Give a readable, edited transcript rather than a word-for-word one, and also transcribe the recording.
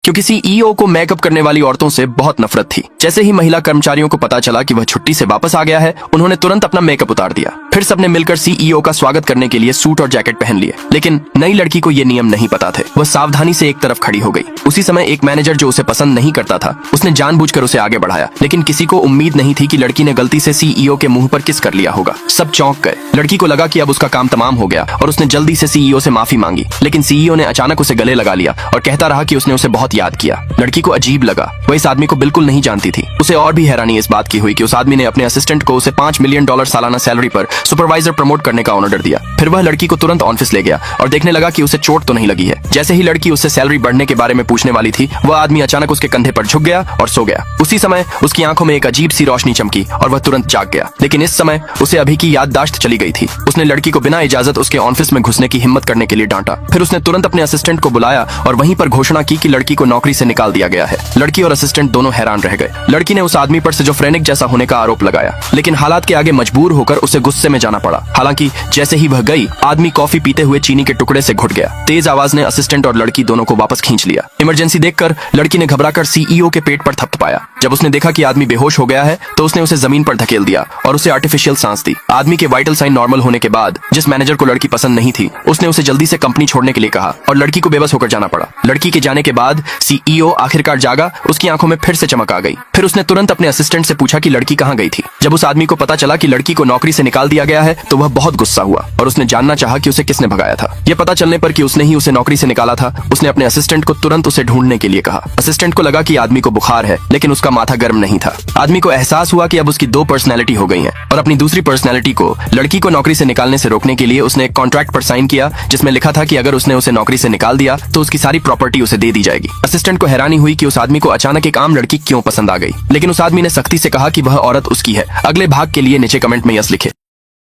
क्योंकि सीईओ को मेकअप करने वाली औरतों से बहुत नफरत थी। जैसे ही महिला कर्मचारियों को पता चला कि वह छुट्टी से वापस आ गया है, उन्होंने तुरंत अपना मेकअप उतार दिया। फिर सबने मिलकर सीईओ का स्वागत करने के लिए सूट और जैकेट पहन लिए। लेकिन नई लड़की को ये नियम नहीं पता थे। वह सावधानी से एक तरफ खड़ी हो गई। उसी समय एक मैनेजर जो उसे पसंद नहीं करता था, उसने जानबूझकर उसे आगे बढ़ाया। लेकिन किसी को उम्मीद नहीं थी कि लड़की ने गलती से सीईओ के मुंह पर किस कर लिया होगा। सब चौंक गए। लड़की को लगा कि अब उसका काम तमाम हो गया और उसने जल्दी से सीईओ से माफी मांगी। लेकिन सीईओ ने अचानक उसे गले लगा लिया और कहता रहा कि उसने उसे बहुत याद किया। लड़की को अजीब लगा। वह इस आदमी को बिल्कुल नहीं जानती थी। उसे और भी हैरानी इस बात की हुई कि उस आदमी ने अपने असिस्टेंट को उसे $5 मिलियन सालाना सैलरी पर सुपरवाइजर प्रमोट करने का ऑर्डर दिया। फिर वह लड़की को तुरंत ऑफिस ले गया और देखने लगा कि उसे चोट तो नहीं लगी है। जैसे ही लड़की उससे सैलरी बढ़ने के बारे में पूछने वाली थी, वह आदमी अचानक उसके कंधे पर झुक गया और सो गया। उसी समय उसकी आंखों में एक अजीब सी रोशनी चमकी और वह तुरंत जाग गया। लेकिन इस समय उसे अभी की याददाश्त चली गई थी। उसने लड़की को बिना इजाजत उसके ऑफिस में घुसने की हिम्मत करने के लिए डांटा। फिर उसने तुरंत अपने असिस्टेंट को बुलाया और वहीं पर घोषणा की कि लड़की को नौकरी से निकाल दिया गया है। लड़की और असिस्टेंट दोनों हैरान रह गए। लड़की ने उस आदमी पर सिजोफ्रेनिक जैसा होने का आरोप लगाया, लेकिन हालात के आगे मजबूर होकर उसे गुस्से में जाना पड़ा। हालांकि जैसे ही वह गई, आदमी कॉफी पीते हुए चीनी के टुकड़े से घुट गया। तेज आवाज ने असिस्टेंट और लड़की दोनों को वापस खींच लिया। इमरजेंसी देखकर लड़की ने घबराकर सीईओ के पेट पर थपथपाया। जब उसने देखा कि आदमी बेहोश हो गया है, तो उसने उसे जमीन पर धकेल दिया और उसे आर्टिफिशियल सांस दी। आदमी के वाइटल साइन नॉर्मल होने के बाद जिस मैनेजर को लड़की पसंद नहीं थी, उसने उसे जल्दी से कंपनी छोड़ने के लिए कहा और लड़की को बेबस होकर जाना पड़ा। लड़की के जाने के बाद सीईओ आखिरकार जागा। उसकी आंखों में फिर से चमक आ गई। फिर उसने तुरंत अपने असिस्टेंट से पूछा कि लड़की कहाँ गई थी। जब उस आदमी को पता चला कि लड़की को नौकरी से निकाल दिया गया है, तो वह बहुत गुस्सा हुआ और उसने जानना चाहा कि उसे किसने भगाया था। यह पता चलने पर कि उसने ही उसे नौकरी से निकाला था, उसने अपने असिस्टेंट को तुरंत उसे ढूंढने के लिए कहा। असिस्टेंट को लगा कि आदमी को बुखार है, लेकिन उसका माथा गर्म नहीं था। आदमी को एहसास हुआ कि अब उसकी 2 पर्सनैलिटी हो गई हैं और अपनी दूसरी पर्सनैलिटी को लड़की को नौकरी से निकालने से रोकने के लिए उसने एक कॉन्ट्रैक्ट पर साइन किया, जिसमें लिखा था कि अगर उसने उसे नौकरी से निकाल दिया तो उसकी सारी प्रॉपर्टी उसे दे दी जाएगी। असिस्टेंट को हैरानी हुई कि उस आदमी को अचानक एक आम लड़की क्यों पसंद आ गई, लेकिन उस आदमी ने सख्ती से कहा कि वह औरत उसकी है। अगले भाग के लिए नीचे कमेंट में यस लिखे।